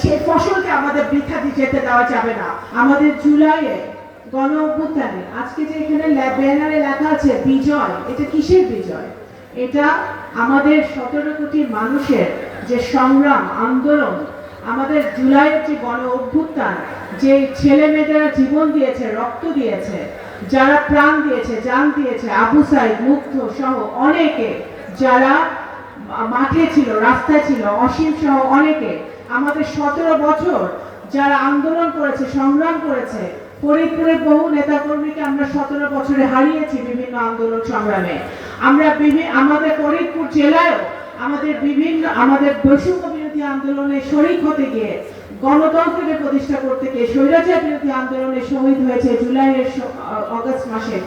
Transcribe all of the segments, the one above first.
সেই ফসলকে আমাদের বৃথা দিয়ে যেতে দেওয়া যাবে না। আমাদের জুলাইয়ে গণ অভ্যুত্থানে আজকে যে এখানে ব্যানারে লেখা আছে বিজয়, এটা কিসের বিজয়? এটা আমাদের 17 কোটি মানুষের যে সংগ্রাম আন্দোলন, আমাদের জুলাইয়ের যে গণ অভ্যুত্থান, যে ছেলে মেয়েরা জীবন দিয়েছে, রক্ত দিয়েছে, যারা প্রাণ দিয়েছে, জান দিয়েছে, আবু সাইদ, মুগ্ধ সহ অনেকে যারা মাঠে ছিল, রাস্তায় ছিল, অসীম সহ অনেকে, আমাদের 17 বছর যারা আন্দোলন করেছে, সংগ্রাম করেছে, ফরিদপুরের বহু নেতাকর্মীকে আমরা 17 বছরে হারিয়েছি বিভিন্ন আন্দোলন সংগ্রামে। আমরা আমাদের ফরিদপুর জেলায়ও আমাদের বৈষম্য বিরোধী আন্দোলনে শরিক হতে গিয়ে, গণতন্ত্রকে প্রতিষ্ঠা করতে গিয়ে স্বৈরাচার বিরোধী আন্দোলনে শহীদ হয়েছে জুলাইয়ের অগস্ট মাসে।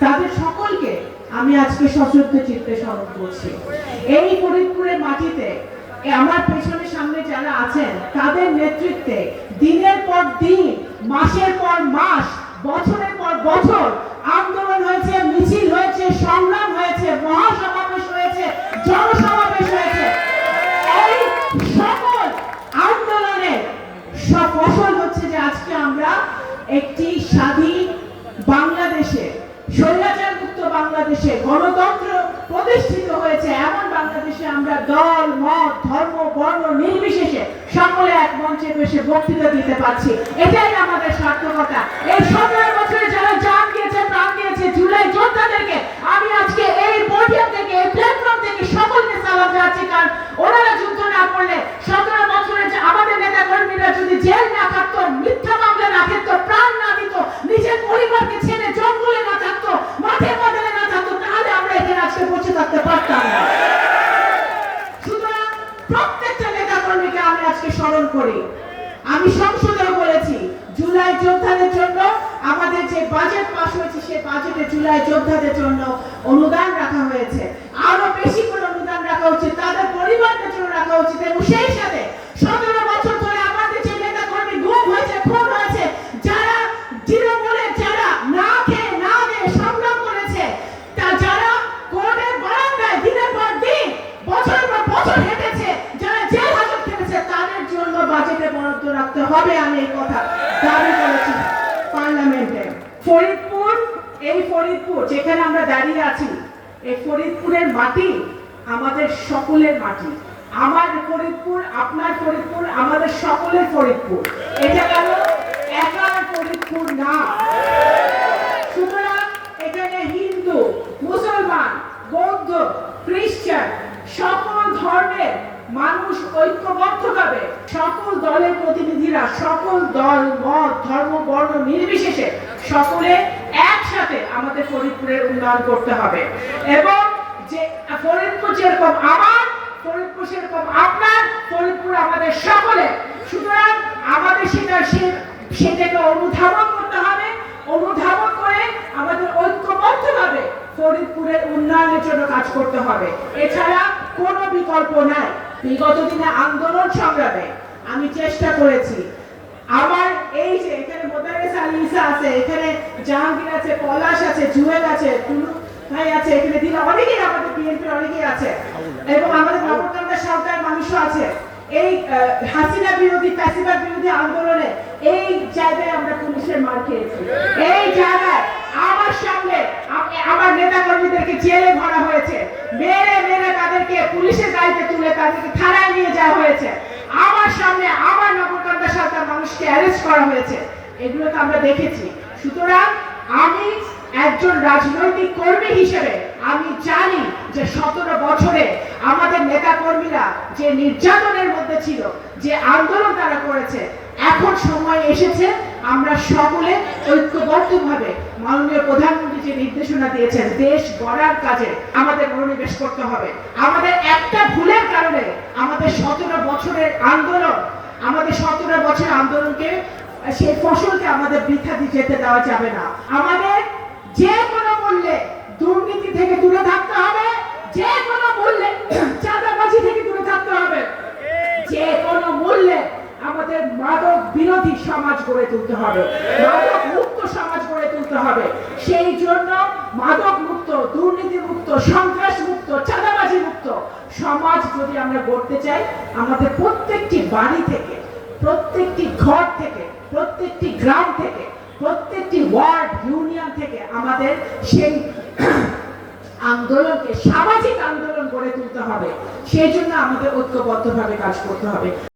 তাদের সকলকে আমি আজকে সশ্রদ্ধ চিত্তে স্মরণ করছি। এই ফরিদপুরের মাটিতে আমার পেছনে সামনে যারা আছেন তাদের নেতৃত্বে দিনের পর দিন, মাসের পর মাস, বছরের পর বছর আন্দোলন হয়েছে, মিছিল হয়েছে, সংগ্রাম হয়েছে, মহাসমাবেশ হয়েছে, জনসমাবেশ হয়েছে। এই সকল আন্দোলনের ফসল হচ্ছে যে আজকে আমরা একটি স্বাধীন বাংলাদেশে, স্বৈরাচার মুক্ত বাংলাদেশে, গণতন্ত্র প্রতিষ্ঠিত হয়েছে এমন বাংলাদেশে আমরা দল, মত, ধর্ম, বর্ণ নির্বিশেষে সকলে এক মঞ্চে বসে বক্তৃতা দিতে পারছি। এটাই আমাদের সার্থকতা। এই 17 বছরে যারা জান দিয়েছে, প্রাণ দিয়েছে, জুলাই যোদ্ধাদেরকে আমি আজকে এই পোডিয়াম থেকে, এই প্ল্যাটফর্ম থেকে সকলকে সালাম জানাচ্ছি। কারণ ওনারা যুদ্ধ না করলে 17 বছরে আমাদের নেতা কর্মীরা যদি জেল না থাকতো, মিথ্যা মামলা না থাকতো, প্রাণ না দিত, নিজের পরিবারকে ছেড়ে জঙ্গলে না থাকতো, মাঠে ময়দানে না থাকতো, তাহলে আমরা এখানে আজকে বসে থাকতে পারতাম না। সুতরাং প্রত্যেকটা নেতা কর্মীকে আমি আজকে স্মরণ করি। আমি সংসদেও বলেছি জুলাই যোদ্ধাদের জন্য আমাদের যে বাজেট পাস হয়েছে, সেই বাজেটে জুলাই যোদ্ধাদের জন্য অনুদান রাখা হয়েছে। আরো বেশি করে অনুদান রাখা উচিত, তাদের পরিবারদের জন্য রাখা উচিত। এবং সেই সাথে 17 বছর ধরে আমাদের যে নেতা কর্মী গুম হয়েছে, খুন হয়েছে, যারা তৃণমূলে যারা না খেয়ে না দিয়ে সংগ্রাম করেছে, তা যারা কোর্টের বারান্দায় দিনের পর দিন, বছরের পর বছর হেঁটেছে, যারা জেল হাজত খেটেছে, তাদের জন্য বাজেটে বরাদ্দ রাখতে হবে। আমি এই কথা দাবি করেছি পার্লামেন্টে। এই ফরিদপুর যেখানে আমরা দাঁড়িয়ে আছি, এই ফরিদপুরের মাটি আমাদের সকলের মাটি। আমার ফরিদপুর, আপনার ফরিদপুর, আমাদের সকলের ফরিদপুর। এটা কেন একার ফরিদপুর না। সুতরাং এখানে হিন্দু, মুসলমান, বৌদ্ধ, খ্রিস্টান সকল ধর্মের মানুষ ঐক্যবদ্ধভাবে, সকল দলের প্রতিনিধিরা, সকল দল, মত, ধর্ম, বর্ণ নির্বিশেষে সকলে একসাথে আমাদের ফরিদপুরের উন্নয়ন করতে হবে। এবং যে ফরিদপুর যেরকম আমার, ফরিদপুর সেরকম আপনার, ফরিদপুর আমাদের সকলে। সুতরাং আমাদের সেটাকে অনুধাবন করতে হবে। অনুধাবন করে আমাদের ঐক্যবদ্ধভাবে ফরিদপুরের উন্নয়নের জন্য কাজ করতে হবে। এছাড়া কোনো বিকল্প নাই। বিগত দিনে আন্দোলন সংগ্রামে আমি চেষ্টা করেছি। আমার এই যে এখানে মোদারেস আলী ঈসা আছে, এখানে জাহাঙ্গীর আছে, পলাশ আছে, জুয়েল আছে, টুলু ভাই আছে, এখানে দিলা অনেকেই, আমাদের বিএনপি অনেকেই আছে, এবং আমাদের নবকান্দা সরকার মানুষও আছে। এই হাসিনা বিরোধী, ফ্যাসিবাদ বিরোধী আন্দোলনে এই জায়গায় আমরা পুলিশের মার খেয়েছি। এই জায়গায় আমার সামনে আমার নেতা কর্মীদেরকে জেলে ভরা হয়েছে, মেরে মেরে তাদেরকে পুলিশের গাড়িতে তুলে তাদেরকে থানায় নিয়ে যাওয়া হয়েছে। আমার সামনে আমার নবকান্দা সরকার মানুষকে অ্যারেস্ট করা হয়েছে। এগুলো তো আমরা দেখেছি। সুতরাং আমি একজন রাজনৈতিক কর্মী হিসেবে আমি জানি যে 17 বছরে আমাদের নেতা কর্মীরা যে নির্যাতনের মধ্যে ছিল, যে আন্দোলন তারা করেছে, এখন সময় এসেছে আমরা সকলে ঐক্যবদ্ধভাবে মাননীয় প্রধানমন্ত্রী যে নির্দেশনা দিয়েছেন, দেশ গড়ার কাজে আমাদের মনোনিবেশ করতে হবে। আমাদের একটা ভুলের কারণে আমাদের 17 বছরের আন্দোলন, আমাদের 17 বছরের আন্দোলনকে, সেই ফসলকে আমাদের বৃথা দিয়ে যেতে দেওয়া যাবে না। আমাদের যে কোনো মূল্যে দুর্নীতি থেকে দূরে থাকতে হবে, যে কোনো মূল্যে চাঁদাবাজি থেকে দূরে থাকতে হবে, যে কোনো মূল্যে আমাদের মাদক বিরোধী সমাজ গড়ে তুলতে হবে, মাদক মুক্ত সমাজ গড়ে তুলতে হবে। সেই জন্য মাদক মুক্ত, দুর্নীতি মুক্ত, সন্ত্রাস মুক্ত, চাঁদাবাজি মুক্ত সমাজ যদি আমরা গড়তে চাই, আমাদের প্রত্যেকটি বাড়ি থেকে, প্রত্যেকটি ঘর থেকে, প্রত্যেকটি গ্রাম থেকে, প্রত্যেকটি ওয়ার্ড ইউনিয়ন থেকে আমাদের সেই আন্দোলনকে সামাজিক আন্দোলন গড়ে তুলতে হবে। সেই জন্য আমাদের ঐক্যবদ্ধভাবে কাজ করতে হবে।